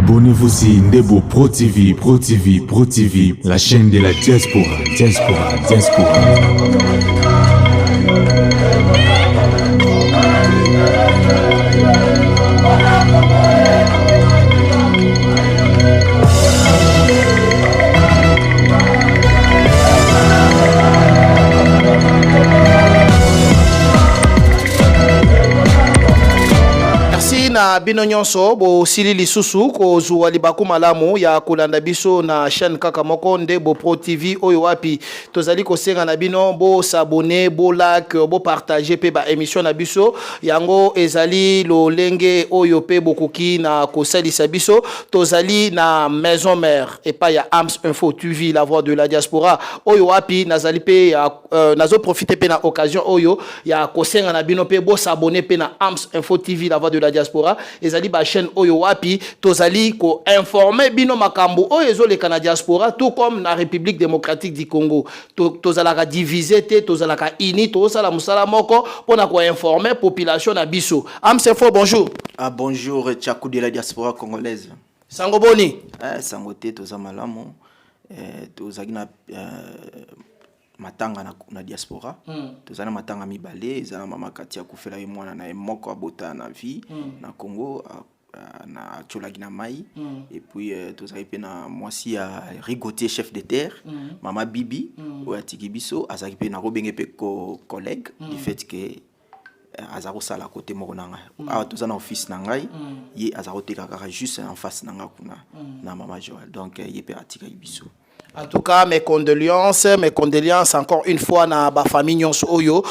Abonnez-vous sur Ndebo Pro TV, Pro TV, Pro TV, la chaîne de la diaspora, diaspora, diaspora. Na bino nyonso bo sili lisusu ko zuwa libaku malamu ya kolanda biso na chaîne kaka moko Ndebo Pro TV oyo wapi tozali kosenga na bino bo s'abonner bo like bo partager pe ba émission na biso yango ezali lolenge oyo pe bokoki na kosalisa biso tozali na maison mère et pas ya Ams Info TV la voix de la diaspora oyo wapi nazali pe ya nazo profiter pe na occasion oyo ya kosenga na bino pe bo s'abonner pe na Ams Info TV la voix de la diaspora ezali ba chaîne oyo wapi tozali ko informer bino makambo oyo ezoleka na diaspora tout comme na République démocratique du Congo tozalaka diviser te tozalaka uni tozala musala moko pona ko informer population na biso. Ams Info, bonjour. Ah bonjour Tchakou de la diaspora congolaise. Sango boni. Sango te toza malamu tozaki na matanga na diaspora tozana matanga mibale ezana mama Katia kufela ye mwana na moko abota na vie na Congo na tcholaki na mai et puis tozali pe na mwasi ya Rigotier chef de terre mama Bibi oya tikibiso azaki pe na robenge pe collègue du fait que azako sala côté moko na ngai tozana office na ngai ye azako teka kaka juste en face na nga kuna na mama Joël donc ye pe atika biso. En tout cas, mes condoléances encore une fois na ba famille nyonso oyo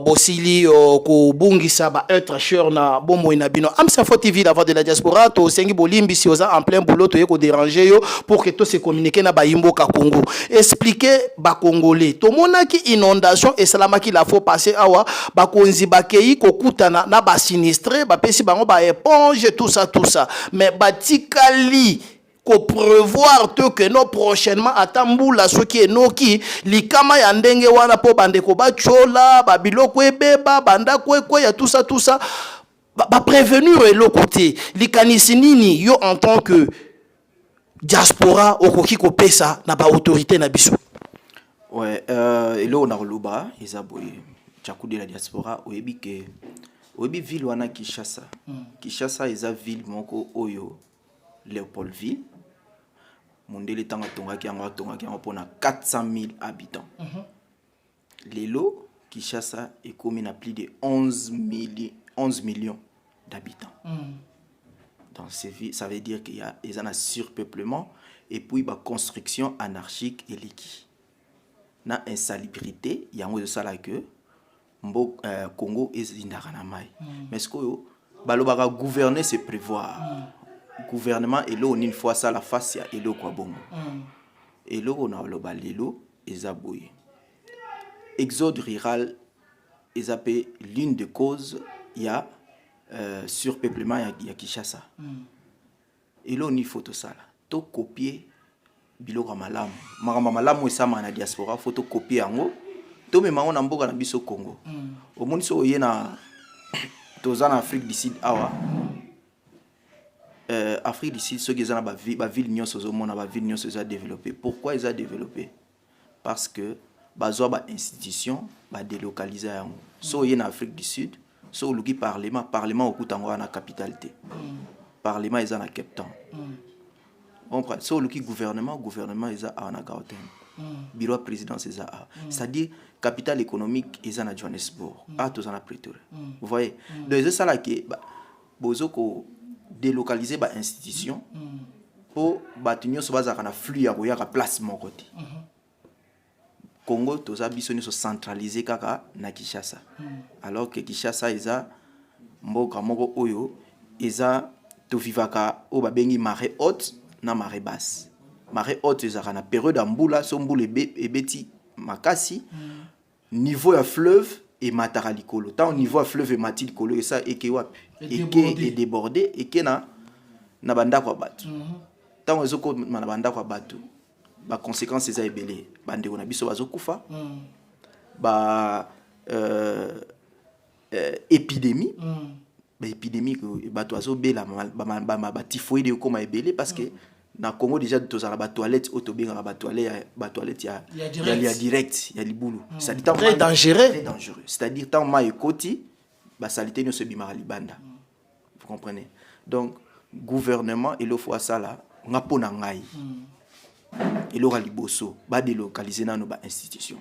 bosili ko bungisa ba être cher na bomo ina bino. Ams Info TV la voix de la diaspora to sengi bolimbi si oza en plein boulot to yeko déranger yo pour que to se communiquer na ba yimbo ka Congo. Expliquer ba congolais. To monaki inondation et salamaki la faut passer awa ba konzi ba kei ko kutana na ba sinistré ba pesi bango ba éponge tout ça. Mais ba tikali ko prévoir que no prochainement atambula soki enoki likama ya ndenge wana po bandeko ba chola ba biloko ebeba banda kwe ya tout ça ba prévenir le côté likanisi nini yo en tant que diaspora okoki ko pesa na ba autorité na biso. Ouais elo na roluba ezaboye Tchakou de la diaspora oyebi ke oyebi ville wana Kinshasa Kinshasa eza ville moko oyo Léopoldville mondele tanga tongaki yango pona 400 000 habitants. Lelo Kinshasa est commis à plus de 11 millions d'habitants. Donc ça veut dire qu'il y a un surpeuplement et puis la construction anarchique et liquide. Na insalubrité, il y a un ça là que Congo est indaranamai. Mais ce que balobara gouverner c'est prévoir. Gouvernement et l'eau une fois ça la face ya elo kwa bongo elo on a le balelo ezaboye exode rural ezapé l'une des causes il y a surpeuplement ya Kinshasa elo ni photo ça to copier biloko malamu makamba malamu esama na diaspora photo copier yango to mema on mboka na biso Congo au monde so yena tozana Afrique du Sud awa Afrique du Sud, ceux qui ont ba ville nyons au monde, ba ville nyons ont développé. Pourquoi ils ont développé? Parce que bazo ba institution ba délocaliser yango. So y en Afrique du Sud, so luki parlement au kutango na capitalité. Parlement ils en a Cape Town. On prend so luki gouvernement ils a na Gauteng. Bureau présidence ils a. C'est-à-dire capitale économique ils en a Johannesburg. Tous en a Pretoria. Vous voyez? Donc c'est ça là qui bozo ko délocaliser ba institution pour batunyo so bazaka na flux ya koyaka place mon côté Congo toza biso so centraliser kaka na Kinshasa alors que Kinshasa eza mboka moko oyo eza to vivaka o babengi marée haute na marée basse. Marée haute eza na période ambula so mbula ebeti makasi niveau ya fleuve et matara likolo tant au niveau à fleuve et mati likolo et ça et que wapi et débordé et que na banda kwa batu tant aux oko na banda kwa batu ba conséquences eza ebele bande na biso bazokufa épidémie épidémie bato azobela ba typhoïde comme ebele parce que na Congo déjà tozala ba toilette autobenga ba toilette ya direct ya libulu c'est-à-dire très dangereux, c'est-à-dire tant mai ekoti ba salité nyonso bimara libanda. Vous comprenez? Donc gouvernement il faut ça là ngapo na ngai il aura liboso ba délocaliser na no ba institution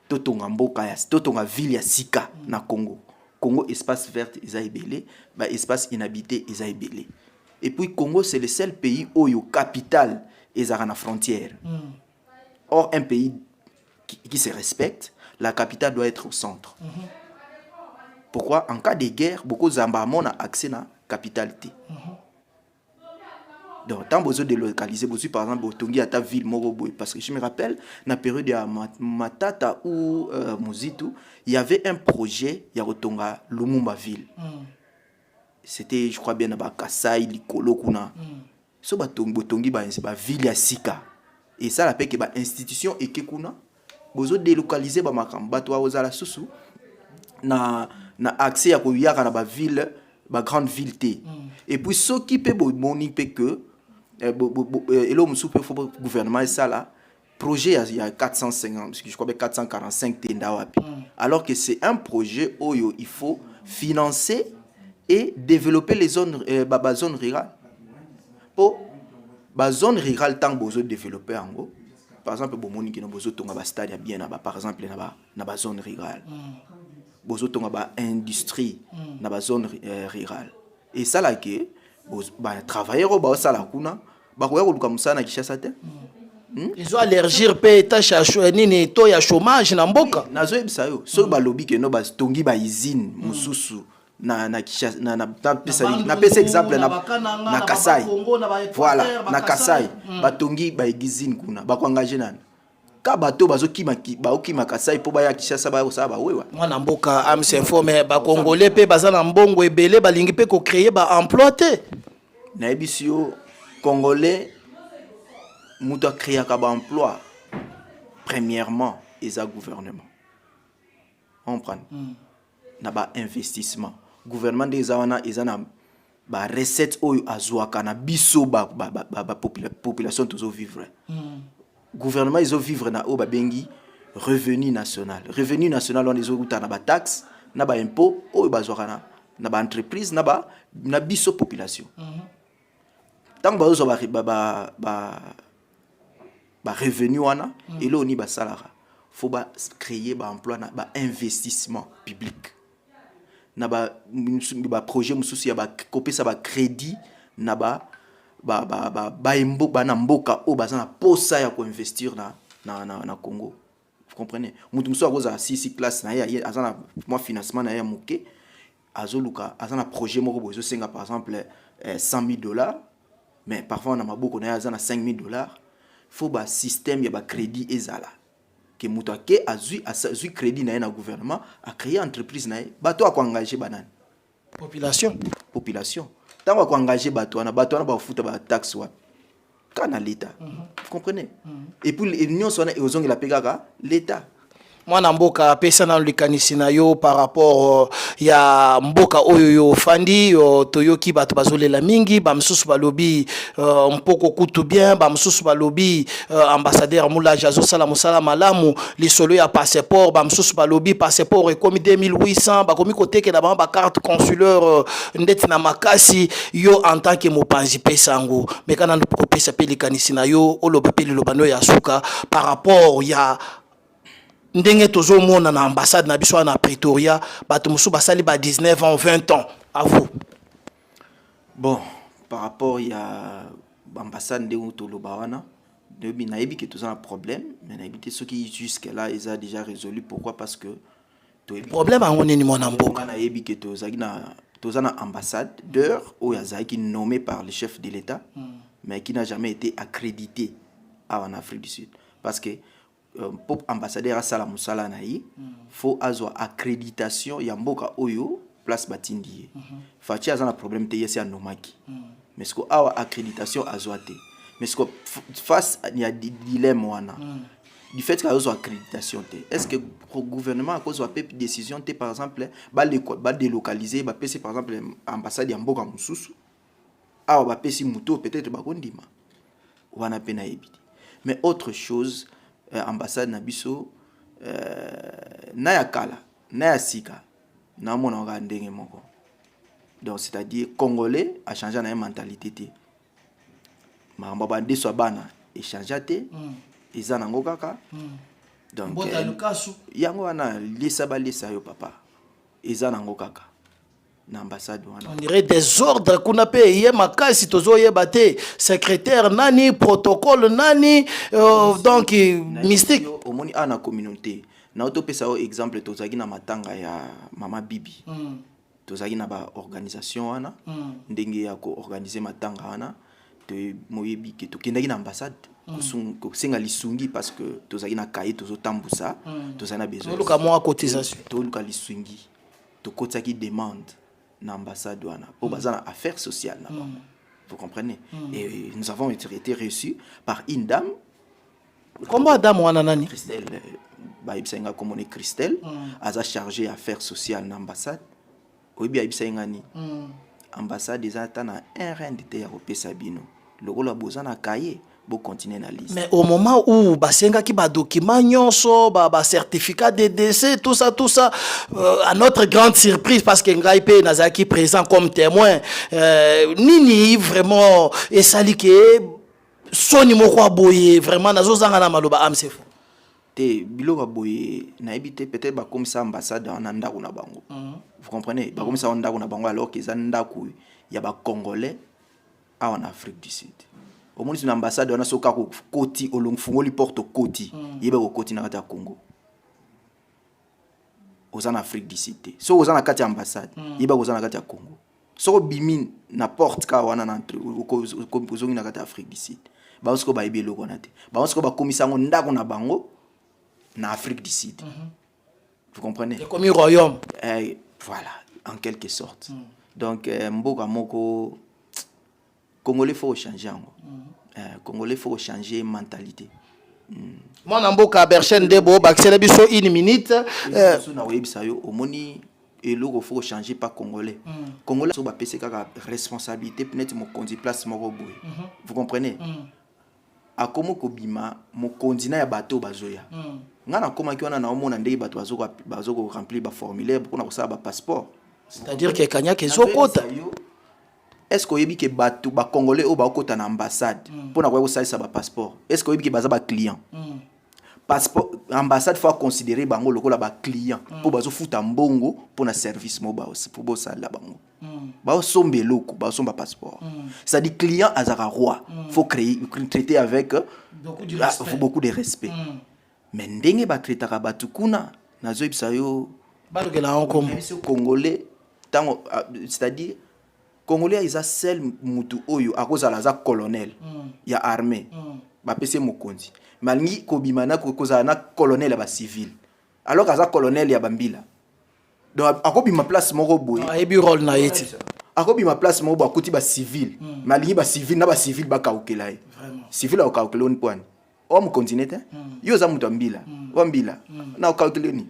totonga mboka ya totonga ville ya sika na Congo espace vert eza ebele ba espace inhabité eza ebele. Et puis Congo c'est le seul pays où yo capitale eza na frontière. Or un pays qui se respecte, la capitale doit être au centre. Pourquoi en cas de guerre beaucoup zamba mona accès na capitalité. Donc tant besoin de localiser par exemple Otongi à ta ville Moroboy parce que je me rappelle na période de Matata ou Mozitu, il y avait un projet ya Otonga Lumumba ville. C'était je crois bien na Kasai Likolo kuna. So Botongi ba ville ya sika. Et ça la paix que ba institution et que kuna besoin de délocaliser ba makamba to ozala susu na accès ya ko yaka na ba ville ba grande ville té. Et puis ce qui peut moni que et là, il faut le gouvernement ça là projet il y a 450 je crois 445 tendawapi alors que c'est un projet où il faut financer et développer les zones zones rurales pour zone rurale tant besoin développer en gros par exemple bomoni qui n'a besoin de ba stade bien par exemple na ba zone rurale besoin de ba industrie na ba zone rurale et ça là que travailleurs ba ça là kuna ils ont allergir pe tâche à nini to ya chômage na mboka nazo ebisa yo so ba lobby ke no ba tongi ba usine mususu na Kishasa na pesa exemple na Kasai voilà na Kasai ba tongi ba usine kuna ba ko engager nani ka bato bazokima ba okima Kasai po ba ya Kishasa ba osaba wewa mwana mboka am s'informer ba congolais pe baza na mbongo ebele balingi pe ko créer ba emploi te na ebisio Congolais, nous devons créer un emploi. Premièrement, ils ont gouvernement. On prend. Na ba investissement. Gouvernement des awana ils ont ba recette oyo azwaka na biso ba population toujours vivre. Gouvernement ils ont vivre na o ba bengi revenu national. Revenu national on les outa na ba taxe, na ba impôt oyo bazwaka na ba entreprise na biso population. Tant que vous avez revenu wana et là on y ba salaire faut créer ba emploi na ba investissement public na ba projet mususu ya ba koper ça ba crédit na ba na mboka o bazana posa ya ko investir na Congo. Vous comprenez mutu mususu akoza 6 classe na ya azana moi financement na ya muke azoluka azana projet moko bozo senga par exemple $100,000. Mais parfois on a beaucoup on a $5,000. Faut un système ya ba crédit ezala que muto ke azui crédit na gouvernement a créé entreprise na bato a ko engager banane population tant ko engager bato na ba futa ba taxe wa kana l'état. Vous comprenez et puis l'union sona et ozongi la pegaka l'état mwana mboka pesa na likanisi na yo par rapport ya mboka oyo yo fandi toyoki bato bazolela mingi ba msusu balobi mpoko kutu bien ba msusu balobi ambassadeur Moulaja azo sala musala malamu lisolo ya passeport ba msusu balobi passeport ekomi 2800 bakomi koteke na ba carte consulaire ndeti na makasi yo en tant que mopanzi pesa ngo mekana ko pesa pe likanisi na yo oloba pe lilobano ya suka par rapport ya ndenge tozo mona na ambassade na biso na Pretoria bato musu basali ba 19 ans 20 ans à vous. Bon par rapport ya ambassade de Toloba wana debi na yebi que tous un problème mais na yebi ceux qui jusque là ils a déjà résolu pourquoi parce que problème a ngoni ni mona mboka na yebi que tozana ambassadeur ou ya qui nommé par le chef de l'État mais qui n'a jamais été accrédité en Afrique du Sud parce que pour ambassadeur à Salam Musala naï faut avoir accréditation ya mboka oyo place batindi fachi azana problème te yesi anomaki mais ce ko awa accréditation azoate mais ce ko face il y a dilemme wana du fait qu'il y a une accréditation. Est-ce que le gouvernement a cause de décision, par exemple, va délocaliser, va passer par exemple l'ambassade de Mboka Moussoussou, ah, va passer Mouto, peut-être Bakondima, ou on a peine à éviter. Mais autre chose, ambassade Nabiso, Naya Kala, Naya Sika, na mon ndenge moko. Donc c'est-à-dire Congolais a changé na mentalité. Ma mbabande so bana e changé té, eza nango kaka. Donc Bota Lukasu. Yango wana lisa ba lisa yo papa. Eza nango kaka. Na ambassade wana. On dirait des ordres qu'on a payé makasi tozo yebate secrétaire nani protocole nani donc mystique au moni ana communauté. Na autopesa o exemple tozaki na matanga ya mama Bibi. Tozaki na ba organisation wana ndenge ya ko organiser matanga wana te moyebi ke tokendaki na ambassade ko senga lisungi parce que tozaki na kaye tozo tambusa tozaki na besoin luka mo cotisation to luka lisungi to kotaki demande na ambassade wana pour bazana affaires sociales là-bas. Vous comprenez? Et nous avons été reçus par une dame. Comment dame wana nani? Christelle Baïbsenga comme on est Christelle a chargé affaires sociales na ambassade. Oyebi Baïbsenga ni ambassade des atana un rein de terre au Pesabino. Le rôle a besoin na cahier pour continuer la liste. Mais au moment où basenga ki ba document nyonso ba certificat de décès tout ça à notre grande surprise parce que ngai pe nazaki présent comme témoin nini vraiment esalike soni moko boye vraiment nazozanga na maloba amsefo te biloko boye na ebité peut-être ba comme ça ambassade en ndako na bango. Vous comprenez? Ba comme ça en ndako na bango alors qu'ils en ndako ya ba congolais en Afrique du Sud. Au moins une ambassade on a soka ko koti olongfungoli porte koti yeba ko koti na kata Congo. Aux en Afrique du Sud. So aux en kati ambassade yeba ko na kata Congo. So bimi na porte ka wana na entre ko zongi na kata Afrique du Sud. Ba osko ba yebe loko na te. Ba osko ba komisa ngo ndako na bango na Afrique du Sud. Vous comprenez? C'est comme un royaume. Voilà, en quelque sorte. Donc mboka moko Congolais faut changer. Congolais faut changer mentalité. Moi namboka Berchen Debo baxela biso une minute na webisa yo omoni et logo faut changer pas congolais. Congolais so ba pese kaka responsabilité peut-être mo kondi place moko boy. Vous comprenez? A komo ko bima mo kondina ya bateau bazoya. Ngana koma ki wana na omona ndei bato bazoko remplir ba formulaire pour na ko sa ba passeport. C'est-à-dire que Kanya kezo kota. Est-ce que yebi ke bato ba congolais o ba kota na ambassade pour na ko salisa ba passeport? Est-ce que yebi ke baza ba client? Passeport ambassade faut considérer bango lokola ba client pour bazo futa mbongo pour na service mo ba pour bo sala bango. Ba sombe loko ba somba passeport. Ça dit client azara roi. Faut traiter avec beaucoup de respect. Mais ndenge ba traiter ka batu kuna nazo ibisa yo ba lokela en comme congolais tango c'est-à-dire congolais ils a seul mutu oyo akoza la za colonel ya armée ba pese mokonzi malingi kobimana koza na colonel ba civil alors kaza colonel ya bambila donc akobima place moko boye ayebi rôle na yeti akobima place moko akuti ba civil malingi ba civil na ba civil ba kaukela vraiment civil au kaukela on point o mu continent yo za mutu ambila wambila na kaukela ni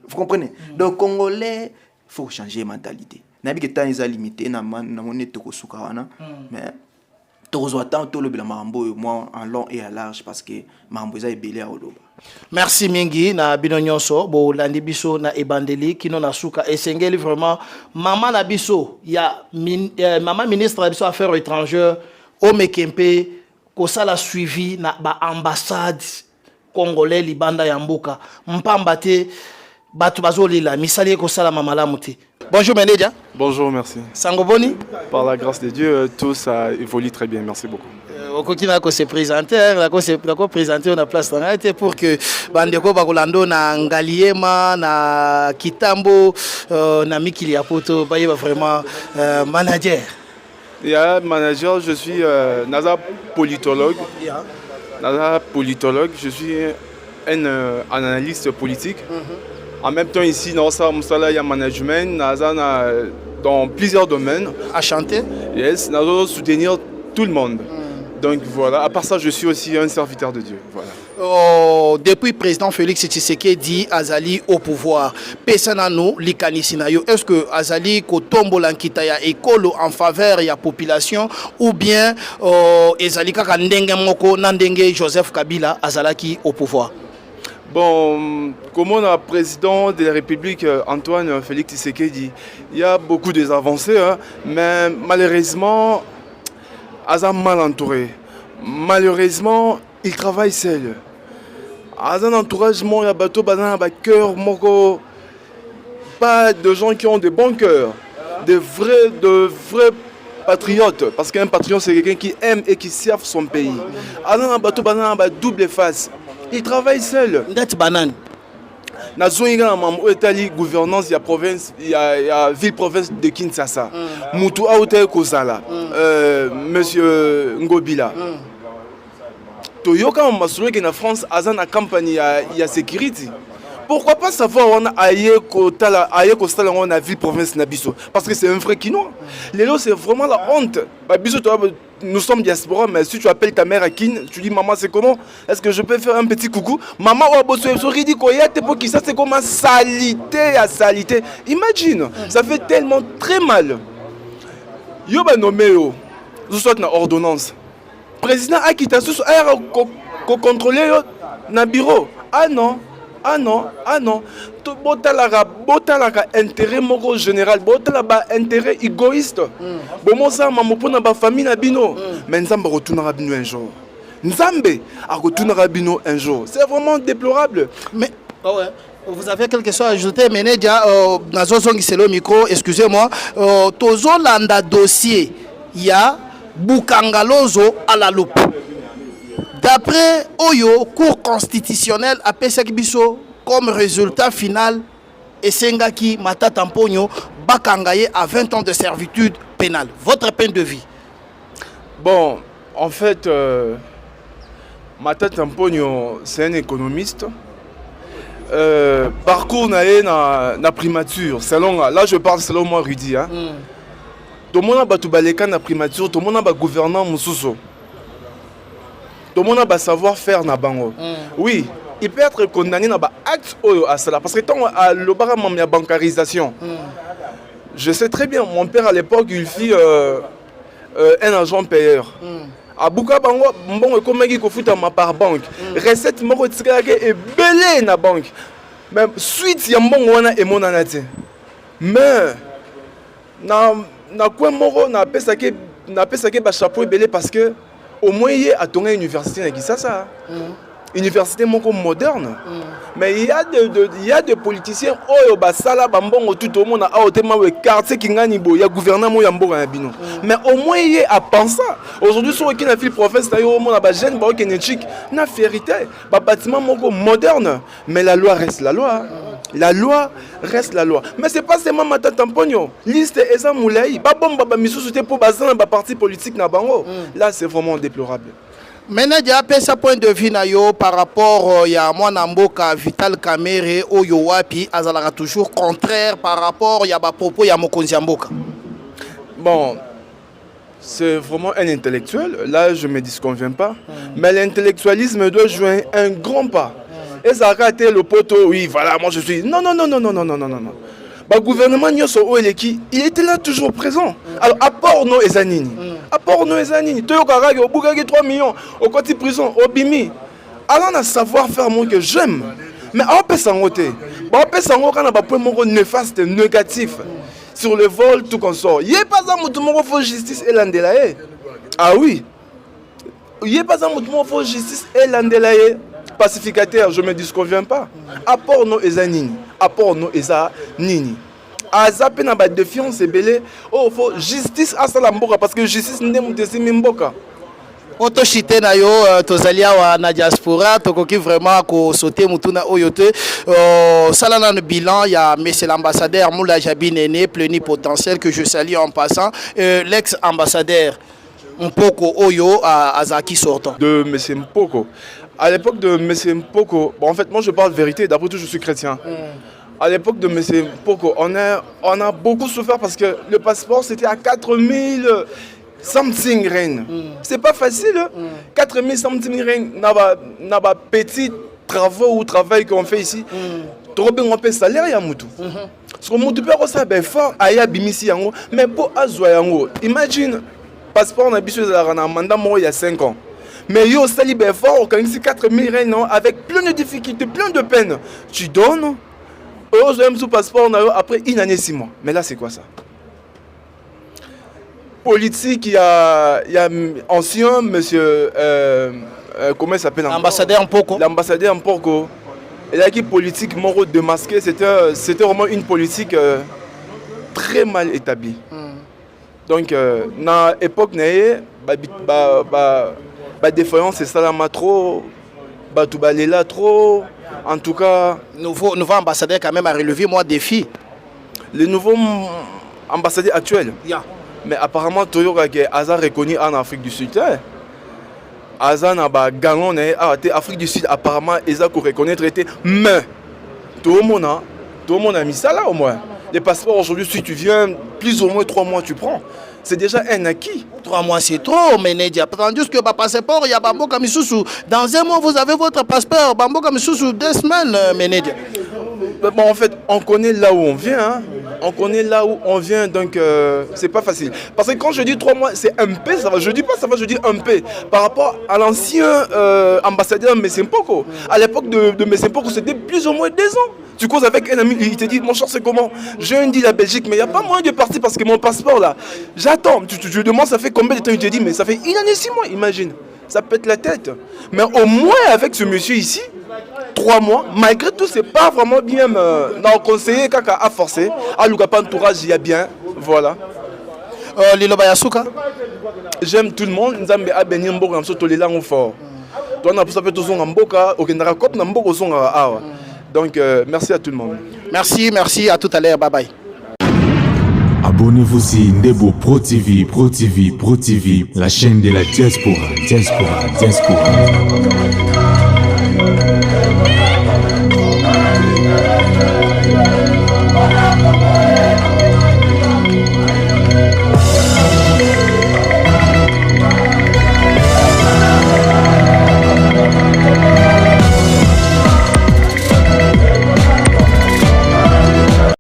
vous comprenez donc congolais faut changer mentalité nabi que temps ils a limité na monnaie to kosuka wana mais tozo attend to le bela mambo moi en long et à large parce que mambo za ebele a oloba. Merci mingi na bino nyonso bo landi biso na ebandeli kino na suka esengeli vraiment maman na biso ya maman ministre na biso affaires étrangères o mekempe ko sala suivi na ba ambassade congolais libanda ya mboka mpamba te batu bazolila misali ko sala mamalamu te. Bonjour Meneja. Bonjour, merci. Sangoboni. Par la grâce de Dieu, tout ça évolue très bien. Merci beaucoup. Au continue à se présenter, à se présenter on a place dans pour que bandeko bakolando na ngaliema na kitambo na mikili apoto baye vraiment manager. Yeah, manager, je suis Naza politologue. Yeah. Naza politologue, je suis un analyste politique. En même temps, ici, dans il y a management, dans plusieurs domaines. À chanter? Yes, nous soutenir tout le monde. Donc voilà, à part ça, je suis aussi un serviteur de Dieu. Voilà. depuis président Félix Tshisekedi Azali au pouvoir. Pesanano likanisinayo. Est-ce que Azali kotombo lankita ya ekolo en faveur ya population ou bien Azali kaka ndenge moko nandenge Joseph Kabila azalaki au pouvoir? Bon, comme on a président de la République Antoine Félix Tshisekedi, il y a beaucoup d'avancées, hein, mais malheureusement, Azam mal entouré. Malheureusement, il travaille seul. Azam entourage, il y a bateau, cœur, pas de gens qui ont de bons cœurs, de vrais patriotes. Parce qu'un patriote, c'est quelqu'un qui aime et qui sert son pays. Azam bateau, double face. Il travaille seul. Banane. Na zonga mamu etali gouvernance ya province ya ville province de Kinshasa. Mutu a hotel Kozala. Monsieur Ngobila. Toyoka masolo que na France azana campagne ya sécurité. Pourquoi pas savoir on a aye kostala on a ville province na biso parce que c'est un vrai kino. Lelo c'est vraiment la honte. Ba biso nous sommes diaspora, mais si tu appelles ta mère à Kin, tu dis maman c'est comment? Est-ce que je peux faire un petit coucou? Maman ou abosso dit pour qui ça c'est comme salité à salité. Imagine, ça fait tellement très mal. Yo ba nommé yo, nous sommes na ordonnance. Président a quitté sous ko contrôler yo na bureau. Ah non. Botalaka intérêt moko général, botalaka intérêt égoïste. Bomosa mamopona ba famille na bino. Mais Nzambe retournera bino un jour. Nzambe retournera bino un jour. C'est vraiment déplorable. Mais ouais. Vous avez quelque chose à ajouter, Ménédia, Nazozongi c'est le micro, excusez-moi. Tozo landa dossier, il y a Bukangalozo à la loupe. D'après Oyo, Cour constitutionnelle a Pesakibiso comme résultat final et Sengaki Matata Mpogno Bakangaye à 20 ans de servitude pénale. Votre peine de vie? Bon, en fait, Matata Mpogno, c'est un économiste. Parcours na primature. Selon, là, je parle selon moi, Rudy. Hein. Tout le monde a battu na primature, tout le monde a gouvernant Moussousso. Tout le monde a savoir-faire na bango. Oui, il peut être condamné na acte à cela parce que tant à l'obara mam ya bancarisation. Je sais très bien, mon père à l'époque il fit un agent payeur. A Buka bango bon komaki ko futa ma par banque. Recette moko tsikaka e belé na banque. Même suite ya mbongo wana e monana te. Mais na quoi moko na pesake ba chapeau belé parce que au moins, il y a une université à Kisasa. Université moderne. Mais il y a des politiciens qui tout le monde a quartier qui il y a gouvernement mais au moins il y a pensé. Aujourd'hui, sur la ville province, il y a jeune qui na vérité, bâtiment moderne. Mais la loi reste la loi. La loi reste la loi. Mais ce n'est pas seulement Matata Mpogno. Liste Eza Moulaï. Babomba Missoussouté pour baser dans parti politique na bango. Là, c'est vraiment déplorable. Maintenant, il y a un point de vue par rapport à Mwanamboka Vital Kamere ou Yowapi, Azalara toujours contraire par rapport à propos de Mokonzi Mboka. Bon, c'est vraiment un intellectuel. Là, je ne me disconviens pas. Mais l'intellectualisme doit jouer un grand pas. Et ça a raté le poteau, oui, voilà, moi je suis. Non. Le gouvernement il était là toujours présent. Alors, apport nos Ezanini. Apport nos Ezanini. Toyokaragi, au Bougagi 3 millions, au côté prison, au Bimi. Alors, on a savoir-faire moi que j'aime. Mais on peut s'en ôter. On peut s'en ôter quand on a un point néfaste, négatif. Sur le vol, tout qu'on sort. Il n'y a pas un mouton faut justice et l'andelaye. Ah oui. Il n'y a pas un mouton faut justice et l'andelaye. Pacificateur, je ne me disconviens pas. Apport nos Ezanini. Apport nos Ezanini. Azapé na ba défiance et belé. Oh, faut justice à Salamboka parce que justice n'est pas Mboka. Oto chité na yo tozalia wa na diaspora tokoki vraiment ko sauter mutuna oyote salana le bilan il y a monsieur l'ambassadeur Moula Jabinene plénipotentiel que je salue en passant l'ex-ambassadeur Mpoko Oyo à Azaki sortant de monsieur Mpoko. À l'époque de M. Mpoko, bon, en fait, moi je parle vérité, d'après tout je suis chrétien. À l'époque de M. Mpoko, on a beaucoup souffert parce que le passeport c'était à 4000 something reine. C'est pas facile. 4000 something reine, n'a pas petit travaux ou travail qu'on fait ici. Trop bien on paie salaire ya mutu. Parce que mutu peut avoir ben fort aya bimisi yango, mais pour azwa yango. Imagine passeport na biso za na mandat mo il y a 5 ans. Mais yo sali ben fort on gagne 4000 reine avec plein de difficultés, plein de peines. Tu donnes je même sous passeport après une année 6 mois. Mais là c'est quoi ça? Politique, il y a ancien monsieur, comment il s'appelle? L'ambassadeur Mpoko. L'ambassadeur Mpoko. Il a qui politique moro démasqué, c'était vraiment une politique très mal établie. Donc, dans l'époque, la défaillance, c'est ça là, trop, tout là trop. En tout cas, nouveau ambassadeur quand même a relevé moi défi. Le nouveau ambassadeur actuel. Yeah. Mais apparemment, Toyoka qui est reconnu en Afrique du Sud. Aza n'a pas gagné en Afrique du Sud. Apparemment, ils ont reconnaître été. Mais tout le monde a mis ça là au moins. Les passeports aujourd'hui, si tu viens, plus ou moins 3 mois, tu prends. C'est déjà un acquis. 3 mois, c'est trop, Ménédia. Tandis que passeport, il y a Bambo Kamisusu. Dans un mois, vous avez votre passeport. Bambo Kamisusu, 2 semaines, Ménédia. Bon, en fait, on connaît là où on vient. Hein. On connaît là où on vient, donc c'est pas facile. Parce que quand je dis 3 mois, c'est un peu, ça va. Je dis pas ça va, je dis un peu. Par rapport à l'ancien ambassadeur Messimpoko. À l'époque de Messimpoko, c'était plus ou moins 2 ans. Tu causes avec un ami, il te dit, mon cher, c'est comment? Je dis la Belgique, mais il n'y a pas moyen de partir parce que mon passeport là, j'attends. Tu demandes, ça fait combien de temps? Il te dit, mais ça fait 1 année 6 mois, imagine. Ça pète la tête. Mais au moins avec ce monsieur ici, 3 mois, malgré tout, c'est pas vraiment bien dans conseiller kaka à forcer. À l'ougapan entourage, il y a bien. Voilà. Lilo Bayasuka. J'aime tout le monde. Nzambe a béni mboka mso to lelango fort. Toi na posa pe to zonga mboka, okendaka kop na mboka zonga awa. Donc merci à tout le monde. Merci à tout à l'heure. Bye bye. Abonnez-vous sur Ndebo Pro TV, la chaîne de la diaspora.